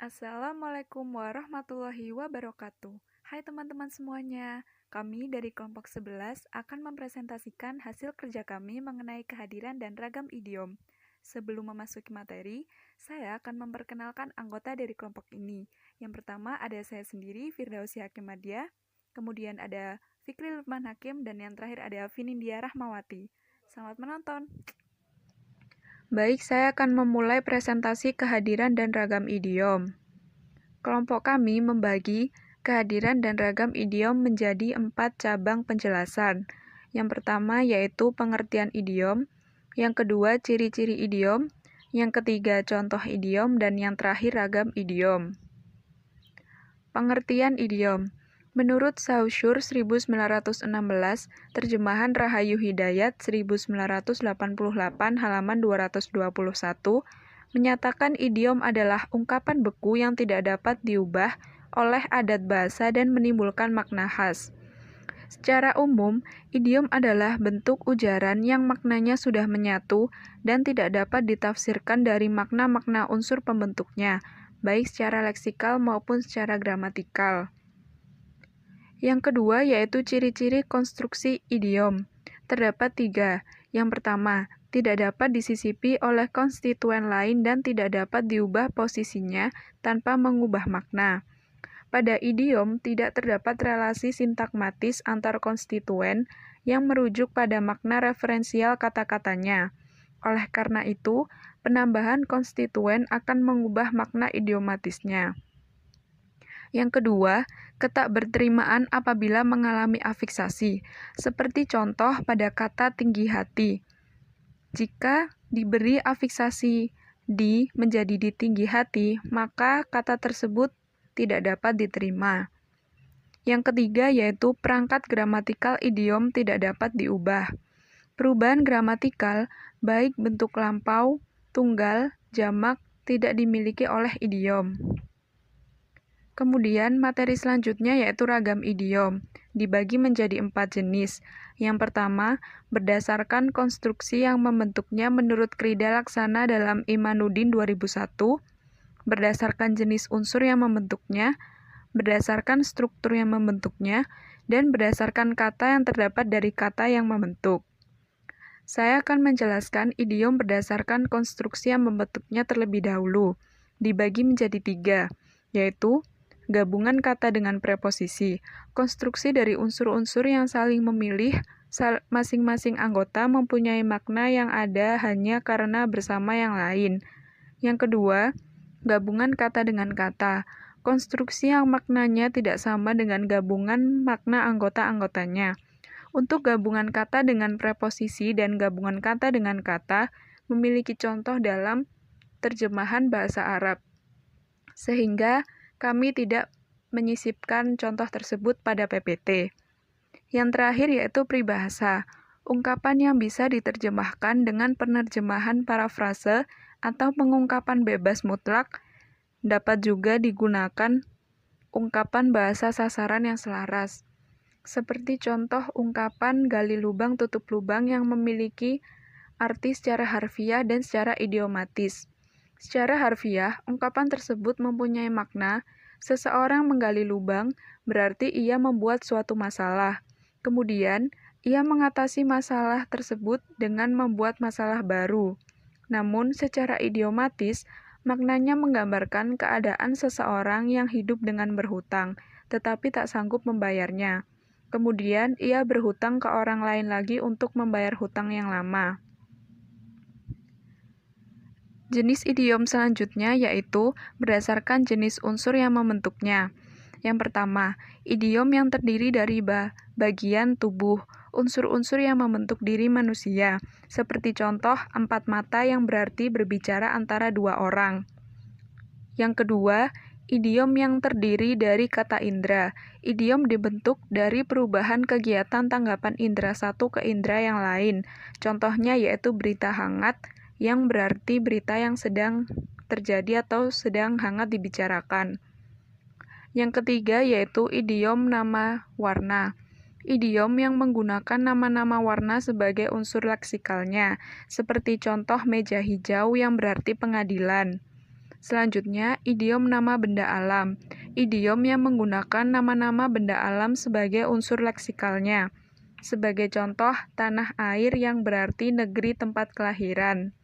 Assalamualaikum warahmatullahi wabarakatuh. Hai teman-teman semuanya, kami dari kelompok 11 akan mempresentasikan hasil kerja kami mengenai kehadiran dan ragam idiom. Sebelum memasuki materi, saya akan memperkenalkan anggota dari kelompok ini. Yang pertama ada saya sendiri, Firdausi Hakimadia, kemudian ada Fikri Lukman Hakim, dan yang terakhir ada Finindia Rahmawati. Selamat menonton! Baik, saya akan memulai presentasi kehadiran dan ragam idiom. Kelompok kami membagi kehadiran dan ragam idiom menjadi 4 cabang penjelasan. Yang pertama yaitu pengertian idiom, yang kedua ciri-ciri idiom, yang ketiga contoh idiom, dan yang terakhir ragam idiom. Pengertian idiom. Menurut Saussure 1916, terjemahan Rahayu Hidayat 1988 halaman 221, menyatakan idiom adalah ungkapan beku yang tidak dapat diubah oleh adat bahasa dan menimbulkan makna khas. Secara umum, idiom adalah bentuk ujaran yang maknanya sudah menyatu dan tidak dapat ditafsirkan dari makna-makna unsur pembentuknya, baik secara leksikal maupun secara gramatikal. Yang kedua yaitu ciri-ciri konstruksi idiom. Terdapat 3. Yang pertama, tidak dapat disisipi oleh konstituen lain dan tidak dapat diubah posisinya tanpa mengubah makna. Pada idiom tidak terdapat relasi sintakmatis antar konstituen yang merujuk pada makna referensial kata-katanya. Oleh karena itu, penambahan konstituen akan mengubah makna idiomatisnya. Yang kedua, ketakberterimaan apabila mengalami afiksasi, seperti contoh pada kata tinggi hati. Jika diberi afiksasi di menjadi di tinggi hati, maka kata tersebut tidak dapat diterima. Yang ketiga yaitu perangkat gramatikal idiom tidak dapat diubah. Perubahan gramatikal, baik bentuk lampau, tunggal, jamak, tidak dimiliki oleh idiom. Kemudian materi selanjutnya yaitu ragam idiom, dibagi menjadi 4 jenis. Yang pertama, berdasarkan konstruksi yang membentuknya menurut Krida Laksana dalam Imanuddin 2001, berdasarkan jenis unsur yang membentuknya, berdasarkan struktur yang membentuknya, dan berdasarkan kata yang terdapat dari kata yang membentuk. Saya akan menjelaskan idiom berdasarkan konstruksi yang membentuknya terlebih dahulu, dibagi menjadi 3, yaitu gabungan kata dengan preposisi, konstruksi dari unsur-unsur yang saling memilih, masing-masing anggota mempunyai makna yang ada hanya karena bersama yang lain. Yang kedua, gabungan kata dengan kata, konstruksi yang maknanya tidak sama dengan gabungan makna anggota-anggotanya. Untuk gabungan kata dengan preposisi dan gabungan kata dengan kata memiliki contoh dalam terjemahan bahasa Arab, sehingga kami tidak menyisipkan contoh tersebut pada PPT. Yang terakhir yaitu peribahasa, ungkapan yang bisa diterjemahkan dengan penerjemahan parafrase atau pengungkapan bebas mutlak, dapat juga digunakan ungkapan bahasa sasaran yang selaras. Seperti contoh ungkapan gali lubang tutup lubang yang memiliki arti secara harfiah dan secara idiomatis. Secara harfiah, ungkapan tersebut mempunyai makna, seseorang menggali lubang, berarti ia membuat suatu masalah. Kemudian, ia mengatasi masalah tersebut dengan membuat masalah baru. Namun, secara idiomatis, maknanya menggambarkan keadaan seseorang yang hidup dengan berhutang, tetapi tak sanggup membayarnya. Kemudian, ia berhutang ke orang lain lagi untuk membayar hutang yang lama. Jenis idiom selanjutnya yaitu berdasarkan jenis unsur yang membentuknya. Yang pertama, idiom yang terdiri dari bagian tubuh, unsur-unsur yang membentuk diri manusia, seperti contoh 4 mata yang berarti berbicara antara 2 orang. Yang kedua, idiom yang terdiri dari kata indera. Idiom dibentuk dari perubahan kegiatan tanggapan indera satu ke indera yang lain. Contohnya yaitu berita hangat, yang berarti berita yang sedang terjadi atau sedang hangat dibicarakan. Yang ketiga yaitu idiom nama warna. Idiom yang menggunakan nama-nama warna sebagai unsur leksikalnya, seperti contoh meja hijau yang berarti pengadilan. Selanjutnya, idiom nama benda alam. Idiom yang menggunakan nama-nama benda alam sebagai unsur leksikalnya. Sebagai contoh, tanah air yang berarti negeri tempat kelahiran.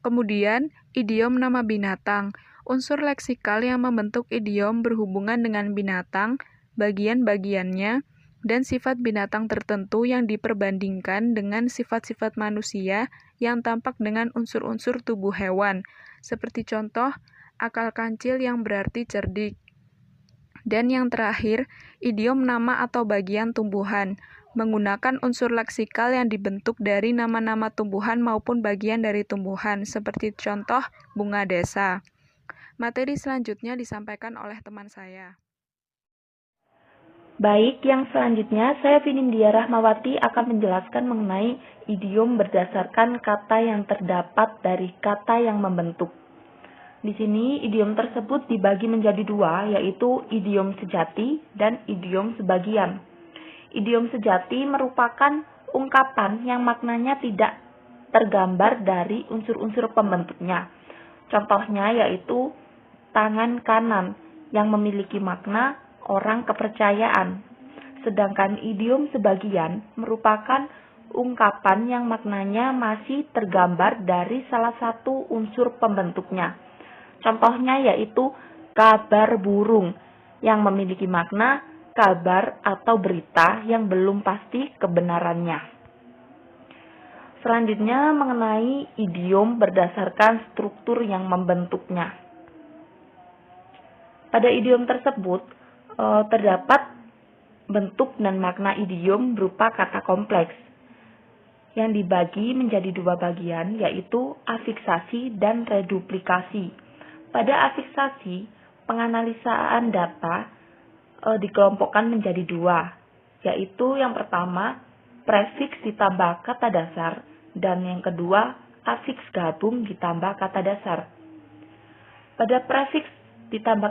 Kemudian, idiom nama binatang. Unsur leksikal yang membentuk idiom berhubungan dengan binatang, bagian-bagiannya, dan sifat binatang tertentu yang diperbandingkan dengan sifat-sifat manusia yang tampak dengan unsur-unsur tubuh hewan, seperti contoh, akal kancil yang berarti cerdik. Dan yang terakhir, idiom nama atau bagian tumbuhan, menggunakan unsur leksikal yang dibentuk dari nama-nama tumbuhan maupun bagian dari tumbuhan, seperti contoh bunga desa. Materi selanjutnya disampaikan oleh teman saya. Baik, yang selanjutnya saya Finindya Rahmawati akan menjelaskan mengenai idiom berdasarkan kata yang terdapat dari kata yang membentuk. Di sini idiom tersebut dibagi menjadi dua, yaitu idiom sejati dan idiom sebagian. Idiom sejati merupakan ungkapan yang maknanya tidak tergambar dari unsur-unsur pembentuknya. Contohnya yaitu tangan kanan yang memiliki makna orang kepercayaan. Sedangkan idiom sebagian merupakan ungkapan yang maknanya masih tergambar dari salah satu unsur pembentuknya. Contohnya yaitu kabar burung yang memiliki makna kabar atau berita yang belum pasti kebenarannya. Selanjutnya mengenai idiom berdasarkan struktur yang membentuknya. Pada idiom tersebut terdapat bentuk dan makna idiom berupa kata kompleks yang dibagi menjadi dua bagian, yaitu afiksasi dan reduplikasi. Pada afiksasi, penganalisaan data dikelompokkan menjadi dua, yaitu yang pertama prefiks ditambah kata dasar dan yang kedua afiks gabung ditambah kata dasar. Pada prefiks ditambah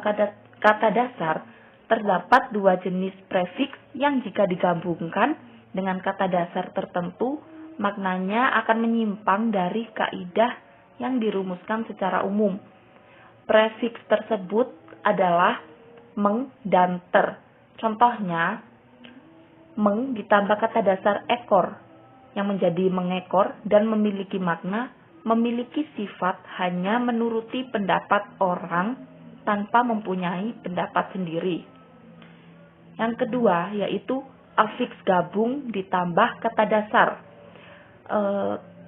kata dasar terdapat dua jenis prefiks yang jika digabungkan dengan kata dasar tertentu maknanya akan menyimpang dari kaidah yang dirumuskan secara umum. Prefiks tersebut adalah meng dan ter. Contohnya, meng ditambah kata dasar ekor yang menjadi mengekor dan memiliki makna memiliki sifat hanya menuruti pendapat orang tanpa mempunyai pendapat sendiri. Yang kedua yaitu afiks gabung ditambah kata dasar.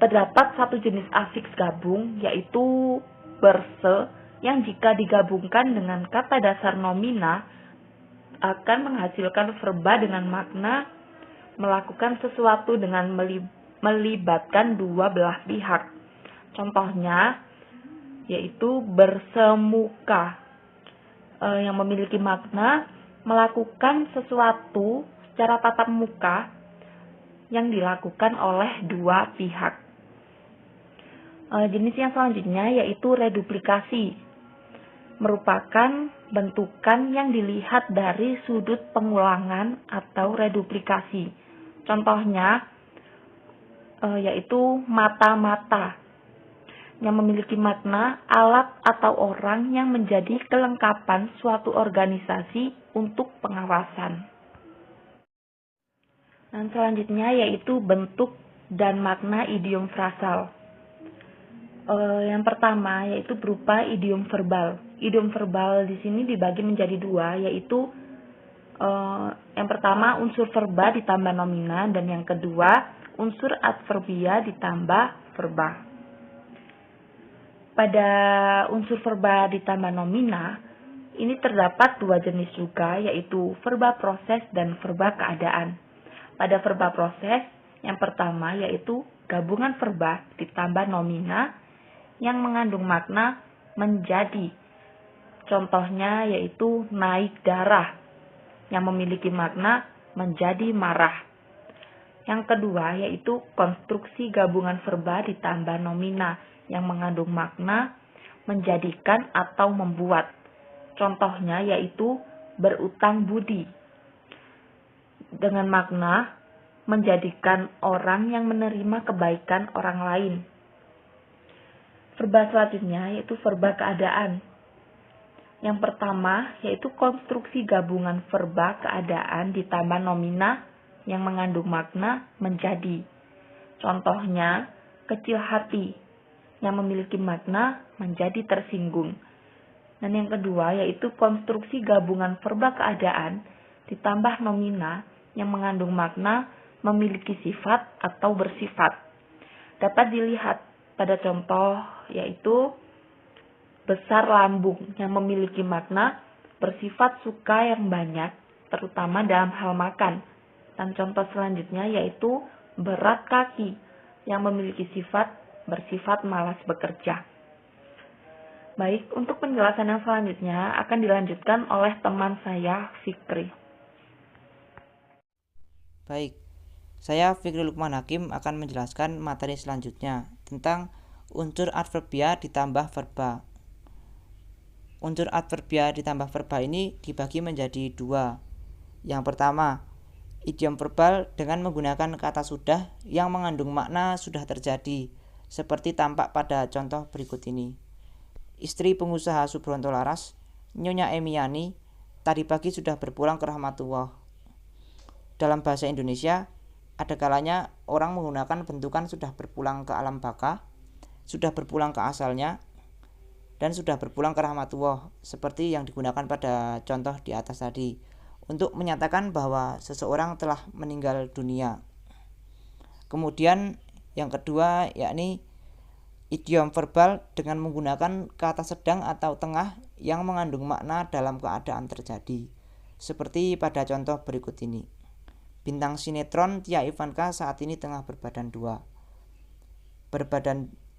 Terdapat satu jenis afiks gabung yaitu berse yang jika digabungkan dengan kata dasar nomina akan menghasilkan verba dengan makna melakukan sesuatu dengan melibatkan dua belah pihak. Contohnya yaitu bersemuka yang memiliki makna melakukan sesuatu secara tatap muka yang dilakukan oleh dua pihak. Jenis yang selanjutnya yaitu reduplikasi, merupakan bentukan yang dilihat dari sudut pengulangan atau reduplikasi. Contohnya yaitu mata-mata yang memiliki makna alat atau orang yang menjadi kelengkapan suatu organisasi untuk pengawasan. Dan selanjutnya yaitu bentuk dan makna idiom frasal. Yang pertama yaitu berupa idiom verbal. Idiom verbal di sini dibagi menjadi dua, yaitu yang pertama unsur verba ditambah nomina dan yang kedua unsur adverbia ditambah verba. Pada unsur verba ditambah nomina ini terdapat dua jenis juga, yaitu verba proses dan verba keadaan. Pada verba proses yang pertama yaitu gabungan verba ditambah nomina yang mengandung makna menjadi. Contohnya yaitu naik darah yang memiliki makna menjadi marah. Yang kedua yaitu konstruksi gabungan verba ditambah nomina yang mengandung makna menjadikan atau membuat. Contohnya yaitu berutang budi dengan makna menjadikan orang yang menerima kebaikan orang lain. Verba selanjutnya yaitu verba keadaan. Yang pertama yaitu konstruksi gabungan verba keadaan ditambah nomina yang mengandung makna menjadi. Contohnya, kecil hati yang memiliki makna menjadi tersinggung. Dan yang kedua yaitu konstruksi gabungan verba keadaan ditambah nomina yang mengandung makna memiliki sifat atau bersifat. Dapat dilihat pada contoh yaitu besar lambung yang memiliki makna bersifat suka yang banyak, terutama dalam hal makan. Dan contoh selanjutnya yaitu berat kaki yang memiliki sifat bersifat malas bekerja. Baik, untuk penjelasan yang selanjutnya akan dilanjutkan oleh teman saya, Fikri. Baik, saya Fikri Lukman Hakim akan menjelaskan materi selanjutnya tentang unsur adverbia ditambah verba. Unsur adverbia ditambah verba ini dibagi menjadi dua. Yang pertama, idiom verbal dengan menggunakan kata sudah yang mengandung makna sudah terjadi, seperti tampak pada contoh berikut ini. Istri pengusaha Subronto Laras, Nyonya Emiani, tadi pagi sudah berpulang ke rahmatullah. Dalam bahasa Indonesia, ada kalanya orang menggunakan bentukan sudah berpulang ke alam baka, sudah berpulang ke asalnya, dan sudah berpulang ke rahmatullah, seperti yang digunakan pada contoh di atas tadi, untuk menyatakan bahwa seseorang telah meninggal dunia. Kemudian yang kedua yakni idiom verbal dengan menggunakan kata sedang atau tengah yang mengandung makna dalam keadaan terjadi, seperti pada contoh berikut ini. Bintang sinetron Tia Ivanka saat ini tengah berbadan dua.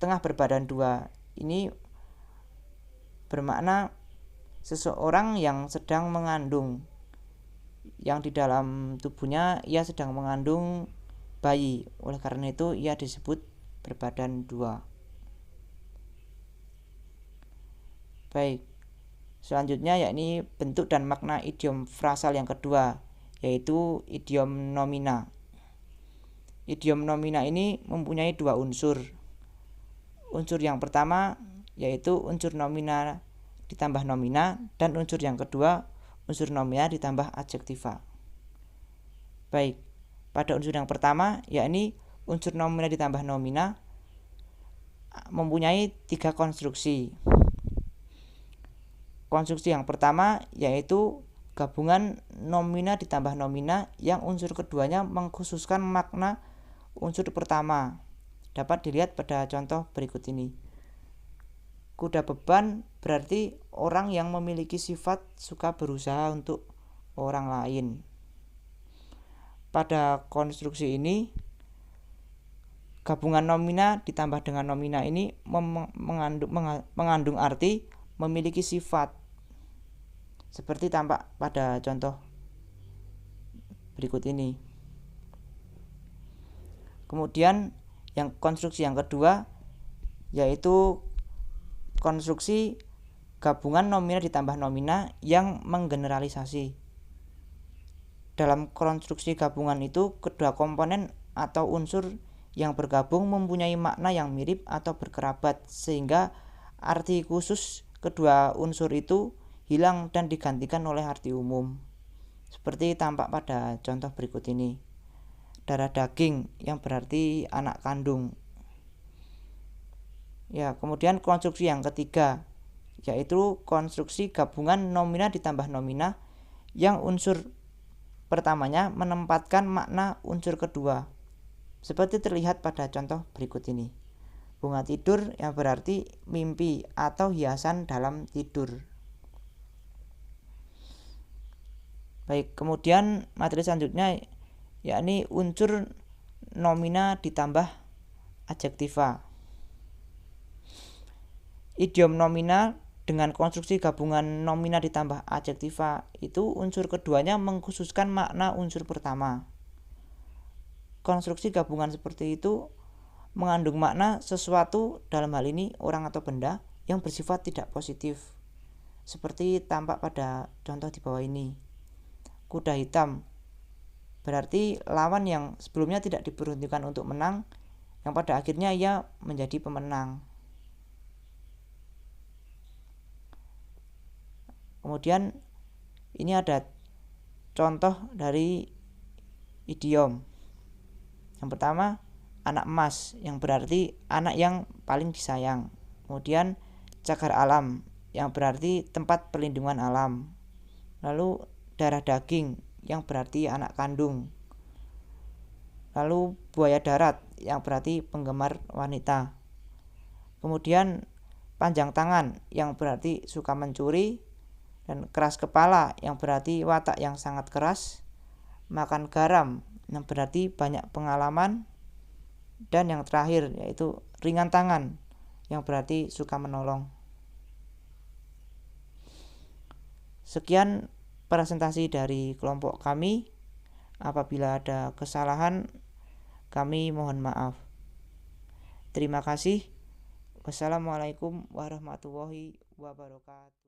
Tengah berbadan dua ini bermakna seseorang yang sedang mengandung, yang di dalam tubuhnya ia sedang mengandung bayi. Oleh karena itu ia disebut berbadan dua. Baik, selanjutnya yakni bentuk dan makna idiom frasal yang kedua, yaitu idiom nomina. Idiom nomina ini mempunyai dua unsur. Unsur yang pertama yaitu unsur nomina ditambah nomina, dan unsur yang kedua unsur nomina ditambah adjektiva. Baik, pada unsur yang pertama yakni unsur nomina ditambah nomina mempunyai tiga konstruksi. Konstruksi yang pertama yaitu gabungan nomina ditambah nomina yang unsur keduanya mengkhususkan makna unsur pertama. Dapat dilihat pada contoh berikut ini. Kuda beban berarti orang yang memiliki sifat suka berusaha untuk orang lain. Pada konstruksi ini, gabungan nomina ditambah dengan nomina ini mengandung arti memiliki sifat, seperti tampak pada contoh berikut ini. Kemudian yang konstruksi yang kedua yaitu konstruksi gabungan nomina ditambah nomina yang menggeneralisasi. Dalam konstruksi gabungan itu kedua komponen atau unsur yang bergabung mempunyai makna yang mirip atau berkerabat, sehingga arti khusus kedua unsur itu hilang dan digantikan oleh arti umum, seperti tampak pada contoh berikut ini. Darah daging yang berarti anak kandung. Ya, kemudian konstruksi yang ketiga yaitu konstruksi gabungan nomina ditambah nomina yang unsur pertamanya menempatkan makna unsur kedua, seperti terlihat pada contoh berikut ini. Bunga tidur yang berarti mimpi atau hiasan dalam tidur. Baik, kemudian materi selanjutnya yakni unsur nomina ditambah adjektiva. Idiom nomina dengan konstruksi gabungan nomina ditambah adjektiva itu unsur keduanya mengkhususkan makna unsur pertama. Konstruksi gabungan seperti itu mengandung makna sesuatu, dalam hal ini orang atau benda, yang bersifat tidak positif, seperti tampak pada contoh di bawah ini. Kuda hitam berarti lawan yang sebelumnya tidak diperuntukkan untuk menang, yang pada akhirnya ia menjadi pemenang. Kemudian ini ada contoh dari idiom. Yang pertama, anak emas, yang berarti anak yang paling disayang. Kemudian cagar alam, yang berarti tempat perlindungan alam. Lalu darah daging, yang berarti anak kandung. Lalu buaya darat, yang berarti penggemar wanita. Kemudian panjang tangan, yang berarti suka mencuri. Dan keras kepala, yang berarti watak yang sangat keras. Makan garam, yang berarti banyak pengalaman. Dan yang terakhir yaitu ringan tangan, yang berarti suka menolong. Sekian presentasi dari kelompok kami. Apabila ada kesalahan, kami mohon maaf. Terima kasih. Wassalamualaikum warahmatullahi wabarakatuh.